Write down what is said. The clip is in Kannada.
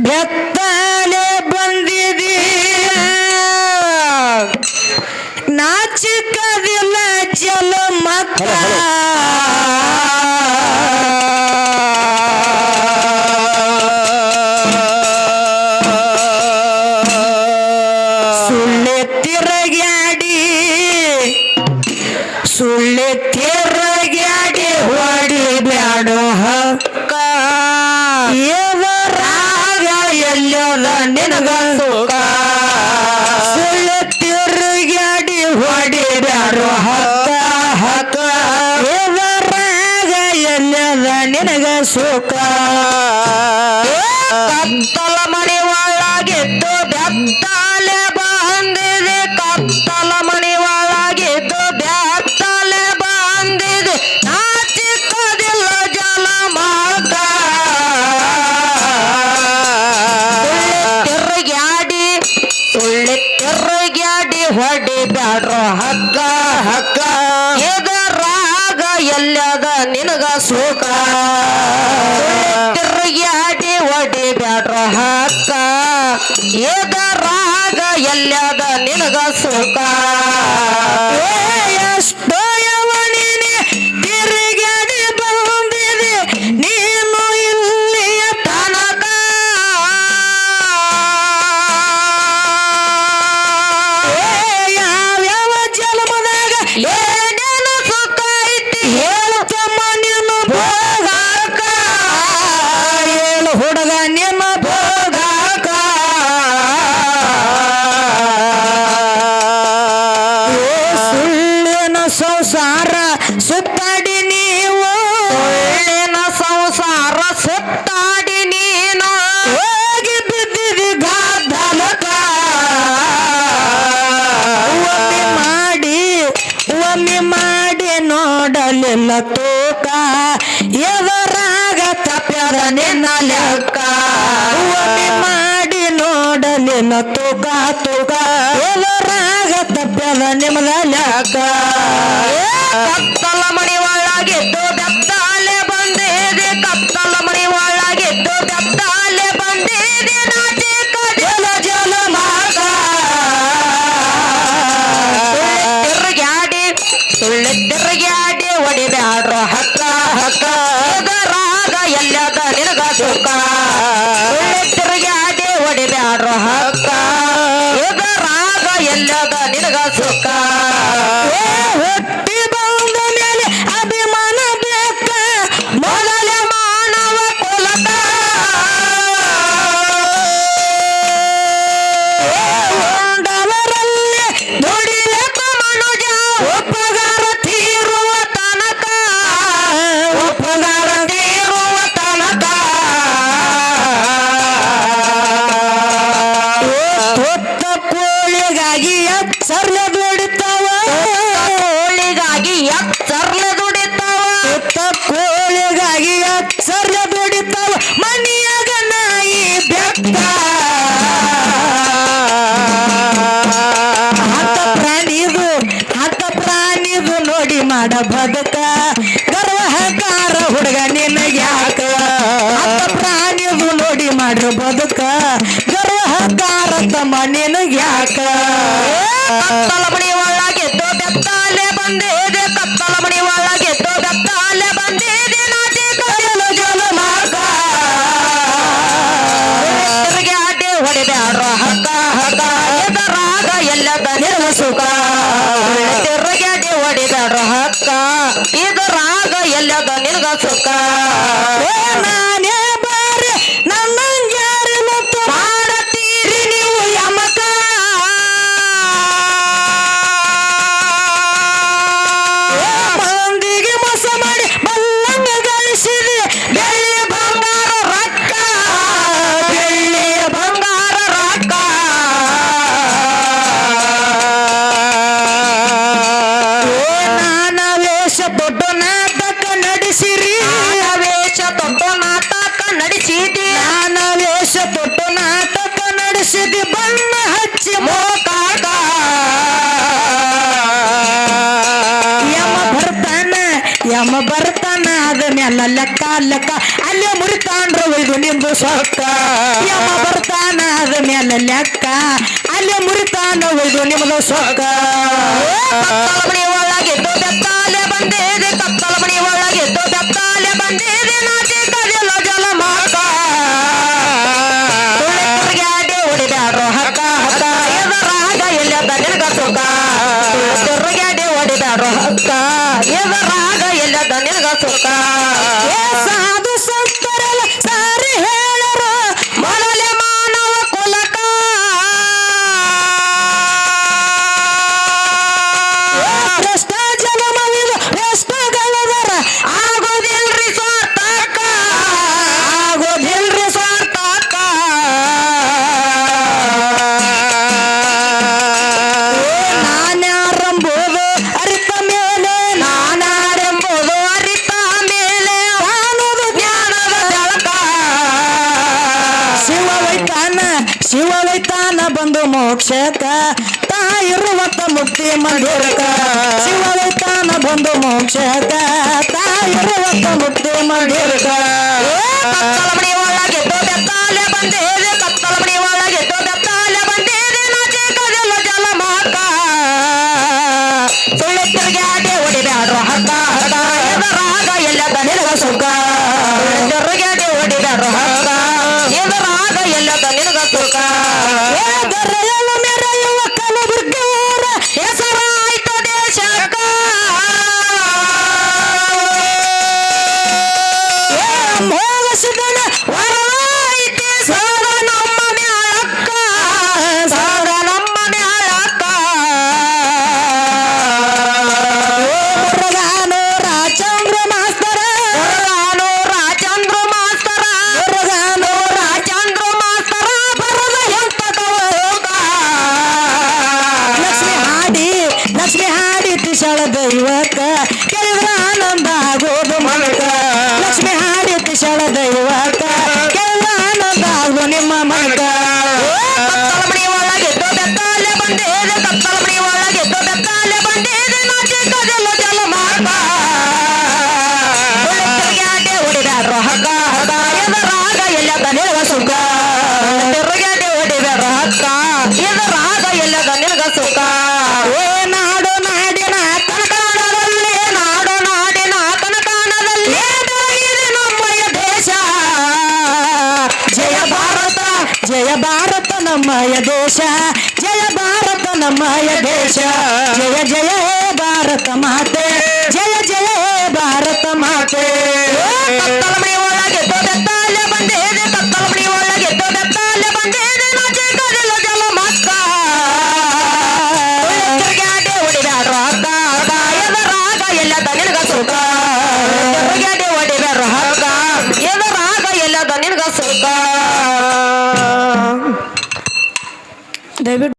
ಬೆತ್ತಲೆ ಬಂದಿದಿ ನಾಚಿಕದಿಲ್ಲ ಜಲ ಮಕ್ಕ ಸುಳ್ಳೆ ತಿರುಗ್ಯಾಡಿ ಹೊಡಿ ಬ್ಯಾಡೋ ಹಕ್ಕ ಎದರಾಗ ಎಲ್ಲದ ನಿನಗ ಸುಖ ಸುಳ್ಳೆ ತಿರುಗ್ಯಾಡಿ ಹೊಡಿ ಬ್ಯಾಡೋ ಹಕ್ಕ ಎದರಾಗ ಎಲ್ಲದ ನಿನಗ ಸುಖ ಕತ್ತಲ ಮನೆ ಒಳಗಿದ್ದು ಬೆತ್ತಲೆ ಬಂದಿದೆ ಕತ್ತಲ ಮನೆ ಒಳಗಿದ್ದು ಬೆತ್ತಲೆ ಬಂದಿದೆ ನಾಚಿಕೋದಿಲ್ಲ ಜಲ ಮಾತ ಸುಳ್ಳೆ ತಿರುಗ್ಯಾಡಿ ಹೊಡಿ ಬ್ಯಾಡ್ರೋ ಹಕ್ಕ ಎದರಾಗ ಎಲ್ಲದ ನಿನಗ ಸುಖ ತಿರುಗ್ಯಾಡಿ ಹೊಡಿ ಬ್ಯಾಡ್ರೋ ಹಕ್ಕ ಎದರಾಗ ಎಲ್ಲದ ನಿನಗ ಸುಖ ಎಷ್ಟೋ ಯವನಿನೇ ತಿರುಗ್ಯಾಡಿ ಬಂದಿದೆ ನೀನು ಇಲ್ಲಿಯ ತನಕ ಯಾವ್ಯಾವ ಜನ್ಮದಾಗ ಏನೇನು ಸುಖ ಐತಿ ಹೇಳ್ತಮ್ಮ ನೀನು ಭೋಗಾಕ ಹೇಳು ಹುಡುಗ ನಿಮ್ಮ ಭೋಗಾಕ ಸುಳ್ಳಿನ ಸಂಸಾರ ಸುತ್ತಾಡಿ ನೀವು ಸುಳ್ಳಿನ ಸಂಸಾರ ಸುತ್ತಾಡಿ ನೀನು ಹೋಗಿ ಬಿದ್ದಿದಿ ಗಾದಲಕ ಒಮ್ಮೆ ಮಾಡಿ ನೋಡಲಿಲ್ಲ ತೂಕ ಎದರಾಗ ತಪ್ಪ್ಯಾರ ನಿನ್ನ ಲೆಕ್ಕ ಒಮ್ಮೆ ಮಾಡಿ ನೋಡಲಿಲ್ಲ ತೂಕ ಎದರಾಗ ತಪ್ಪ್ಯಾರ ನಿಮ್ಮದ ಲೆಕ್ಕ ಕತ್ತಲ ಮನೆ ಒಳಗಿದ್ದು ಬೆತ್ತಲೆ ಬಂದಿದೆ ಕತ್ತಲ ಮನೆ ಒಳಗಿದ್ದು ಬೆತ್ತಲೆ ಬಂದಿದೆ ನಾಚಿಕ ಜಲ ಮಾರ್ಗ ಸುಳ್ಳೆ ತಿರುಗ್ಯಾಡಿ ಹೊಡಿ ಬ್ಯಾಡ್ರೋ ಹಕ್ಕ ಎದರಾಗ ಎಲ್ಲದ ನಿನಗ ಸುಖ ಸುಳ್ಳೆ ತಿರುಗ್ಯಾಡಿ ಹೊಡಿ ಬ್ಯಾಡ್ರೋ ಹಕ್ಕ ಎದರಾಗ ಎಲ್ಲದ ನಿನಗ ಸುಖ ಹುಟ್ಟಿ ಬಂದ ಮೇಲೆ ಅಭಿಮಾನ ಬೇಕ ಮೊದಲೇ ಮಾನವ ಕುಲಕ ಉಂಡವರಲ್ಲಿ ದುಡಿಯಕ ಮನುಜ ಉಪಗಾರ ತೀರುವ ತನಕ ಹೊತ್ತ ಕೋಳಿಗಾಗಿ ಎಚ್ಚರ್ಲೆ ದುಡಿತಾವ ಕೋಳಿಗಾಗಿ ಎಚ್ಚರ್ಲೆ ದುಡಿತಾವ ಹೊತ್ತ ಕೋಳಿಗಾಗಿ ಎಚ್ಚರ್ಲೆ ದುಡಿತಾವ ಮನಿಯಾಗ ನಾಯಿ ಬೆಕ್ಕ ಹತ್ತ ಪ್ರಾಣಿದು ನೋಡಿ ಮಾಡ ಬದುಕ ಗರ್ವಹಕಾರ ಹುಡುಗ ನಿನಗ್ಯಾಕ ಹತ್ತ ಪ್ರಾಣಿದು ನೋಡಿ ಮಾಡ್ರ ಬದುಕ ಗರ್ವಹಕಾರ ತಮ್ಮ ನಿನಗ್ಯಾಕ ಕತ್ತಲ ಮನೆ ಒಳಗಿದ್ದು ಬೆತ್ತಲೆ ಬಂದಿದೆ ಕತ್ತಲ ಮನೆ ಒಳಗಿದ್ದು ಬೆತ್ತಲೆ ಬಂದಿದೆ ನಾಚಿಕ ಜಲ ಮಾರ್ಗ ತಿರುಗ್ಯಾಡಿ ಹೊಡಿ ಬ್ಯಾಡ್ರೋ ಹಕ್ಕ ಎದರಾಗ ಎಲ್ಲದ ನಿನಗ ಸುಖ ತಿರುಗ್ಯಾಡಿ ಹೊಡಿ ಬ್ಯಾಡ್ರೋ ಹಕ್ಕ ಇದರಾಗ ಎಲ್ಲದ ನಿನಗ ಸುಖ ನಾನೇ ಬಾರಿ ನನ್ನ ಜಾರಿ ಮತ್ತು ಮಾಡತೀರಿ ನೀವು ಯಮಕ ಮಂದಿಗೆ ಮೋಸ ಮಾಡಿ ಬಲ್ಲಂಗ ಗಳಿಸಿದೆ ಬೆಳ್ಳಿ ಬಂಗಾರ ರೊಕ್ಕ ಬೆಳ್ಳಿ ಬಂಗಾರ ರೊಕ್ಕ ನಾನ ವೇಷ ದೊಡ್ಡ ನಾಟಕ ನಡೆಸಿರಿ ವೇಷ ದೊಡ್ಡ ನಾಟಕ ನಡೆಸಿದಿ ನಾನ ವೇಷ ದೊಡ್ಡ ನಾಟಕ ನಡೆಸಿದಿ ಬಣ್ಣ ಹಚ್ಚಿ ಮೋಕಾಗ ಯಮ ಬರ್ತಾನ ಅದನ್ನೆಲ್ಲ ಲೆಕ್ಕ ಲೆಕ್ಕ ಅಲ್ಲೇ ಮುರಿತಾಂಡ್ರ ಒಯ್ದು ನಿಂದು ಸೊಕ್ಕ ಯಮ ಬರ್ತಾನ ಅದ ಮೇಲೆ ಲೆಕ್ಕ ಅಲ್ಲೇ ಮುರಿತಾಂಡ ಒಯ್ದು ನಿಮ್ದು ಸೊಕ್ಕ ಕತ್ತಲ ಮಣಿ ಒಳಗೆದ್ದು ಬೆತ್ತಾಲೆ ಬಂದಿದೆ ಕತ್ತಲ ಮಣಿ ಒಳಗೆದ್ದು ಬೆತ್ತಾಲೆ ಬಂದಿದೆ ನಾಚಿ ಕದಿಲ್ಲ ಜಲ ಮಾಕ ತುಳಿತುರ್ಗ್ಯಾಡಿ ಹೊಡಿಬ್ಯಾಡ್ರೋ ಹಕ್ಕ ಹಕ್ಕ ಎದರಾಗ ಎಲ್ಲದ ನಿನಗ ಸುಖ ತುಳಿತುರ್ಗ್ಯಾಡಿ ಹೊಡಿಬ್ಯಾಡ್ರೋ ಹಕ್ಕ ಎದರಾಗ ಎಲ್ಲದ ನಿನಗ ಸುಖ ಸಾಧು ಸಂತರೆಲ್ಲ ಸಾರಿ ಹೇಳರು ಮೊದಲೇ ಮಾನವ ಕುಲಕ ಭ್ರಷ್ಟ ಜನ್ಮವಿದು ಭ್ರಷ್ಟಗಳದರ ಆಗೋದಿಲ್ರಿ ಸ್ವಾರ್ಥಕ ಆಗೋದಿಲ್ರಿ ಸ್ವಾರ್ಥಕ ನಾನ್ಯಾರೆಂಬುದು ಅರಿತ ಮೇಲೆ ನಾನಾರೆಂಬುದು ಅರಿತ ಮೇಲೆ ಕಾಣುವುದು ಜ್ಞಾನದ ಜಳಕ ಶಿವವೈತಾನ ಬಂದು ಮೋಕ್ಷಕ ತಾಯಿರುವಂತ ಮುಕ್ತಿ ಮಂದಿರಕ ಶಿವವೈತಾನ ಬಂದು ಮೋಕ್ಷಕ ತಾಯಿರುವಂತ ಮುಕ್ತಿ ಮಂದಿರಕ ಕತ್ತಲ ಮಣಿ ಒಳಗೆದ್ದು ಬೆತ್ತಾಲೆ ಬಂದಿದೆ ಕತ್ತಲ ಮಣಿ ಒಳಗೆದ್ದು ಬೆತ್ತಾಲೆ ಬಂದಿದೆ ನಾಚಿ ಕದಿಲ್ಲ ಜಲ ಮಾಕ ಸುಳ್ಳು ತಿರುಗಾಡಿ ಹೊಡಿಬ್ಯಾಡ್ರೋ ಹಕ್ಕ ಹಕ್ಕ ಎದರಾಗ ಎಲ್ಲದ ನಿನಗ ಸುಖ ತಿರುಗಾಡಿ ಹೊಡಿಬ್ಯಾಡ್ರೋ ಹಕ್ಕ ಎದರಾಗ ಎಲ್ಲದ ನಿನಗ ಸುಖ ದೊರೆಯಲು ಮೆರೆಯುವ ಕಲಬುರ್ಗಿಯವರ ಹೆಸರಾಯ್ತು ದೇಶಕ್ಕ ಮೋಗಸಿದನ ವರಾಯ್ತಿ ಸಾಗ ನಮ್ಮ ಮ್ಯಾಳಕ್ಕ ಸಾಗ ನಮ್ಮ ಮ್ಯಾಳಕ್ಕ ಮುರುಗಾನು ರಾಜಚಂದ್ರ ಮಾಸ್ತರ ಮುರುಗಾನು ರಾಜಚಂದ್ರ ಮಾಸ್ತರ ಮುರುಗಾನು ರಾಜಚಂದ್ರ ಮಾಸ್ತರ ಬರದ ಎಂತಕವೋಗ ಲಕ್ಷ್ಮಿ ಹಾಡಿ ತಿಶಳ ದೈವಕ್ಕ ಕೇಳಿದ್ರ ಆನಂದ ಆಗೋದು ಮನಕ ಲಕ್ಷ್ಮಿ ಹಾಡಿ ತಿಶಳ ದೈವಕ್ಕ ಕೇಳಿದ್ರ ಆನಂದ ಆಗೋ ನಿಮ್ಮ ಮನಕ ಕತ್ತಲ ಮಣಿ ಒಳಗೆದ್ದು ಬೆತ್ತಾಲೆ ಬಂದಿದೆ ಕತ್ತಲ ಮಣಿ ಒಳಗೆದ್ದು ಬೆತ್ತಾಲೆ ಬಂದಿದೆ ನಾಚಿ ಕದಿಲ್ಲ ಜಲ ಮಾರ್ಗ ತಿರುಗಾಡಿ ಹೊಡಿಬ್ಯಾಡ್ರೋ ಹಗ್ಗ ಹಗ್ಗ ಎದರಾಗ ಎಲ್ಲದ ನಿನಗ ಸುಖ ತಿರುಗಾಡಿ ಹೊಡಿಬ್ಯಾಡ್ರೋ ಹಗ್ಗ ಎದರಾಗ ಎಲ್ಲದ ನಿನಗ ಸುಖ ಏ ನಾಡು ನಾಡಿನ ಕನಕಾಣದಲ್ಲಿ ನಾಡು ನಾಡಿನ ಕನಕಾಣದಲ್ಲಿ ಬೆಳಗಿದೆ ನಮ್ಮಯ ದೇಶ ಜಯ ಭಾರತ ನಮ್ಮಯ ದೇಶ ಜಯ ಭಾರತ ನಮ್ಮಯ ದೇಶ ಜಯ ಜಯ ಹೇ ಭಾರತ ಮಾತೆ